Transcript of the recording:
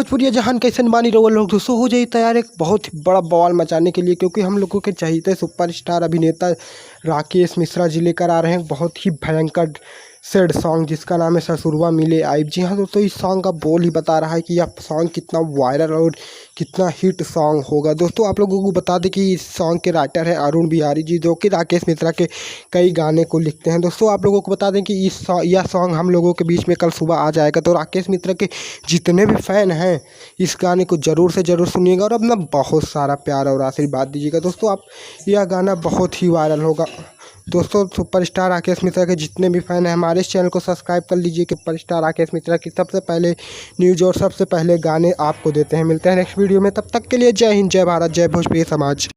भोजपुरी जहान कैसन बानी रहो लोग दोस्तों, हो जाइए तैयार एक बहुत ही बड़ा बवाल मचाने के लिए, क्योंकि हम लोगों के चहेते सुपरस्टार अभिनेता राकेश मिश्रा जी लेकर आ रहे हैं बहुत ही भयंकर सैड सॉन्ग जिसका नाम है ससुरवा मिले आइब। जी हाँ दोस्तों, इस सॉन्ग का बोल ही बता रहा है कि यह सॉन्ग कितना वायरल और कितना हिट सॉन्ग होगा। दोस्तों आप लोगों को बता दें कि इस सॉन्ग के राइटर हैं अरुण बिहारी जी, जो कि राकेश मिश्रा के कई गाने को लिखते हैं। दोस्तों आप लोगों को बता दें कि यह सॉन्ग हम लोगों के बीच में कल सुबह आ जाएगा, तो राकेश मिश्रा के जितने भी फैन हैं इस गाने को ज़रूर से ज़रूर सुनिएगा और अपना बहुत सारा प्यार और आशीर्वाद दीजिएगा। दोस्तों आप यह गाना बहुत ही वायरल होगा। दोस्तों सुपरस्टार राकेश मिश्रा के जितने भी फैन हैं हमारे इस चैनल को सब्सक्राइब कर लीजिए कि सुपरस्टार राकेश मिश्रा की सबसे पहले न्यूज़ और सबसे पहले गाने आपको देते हैं। मिलते हैं नेक्स्ट वीडियो में, तब तक के लिए जय हिंद, जय भारत, जय भोजपुरी समाज।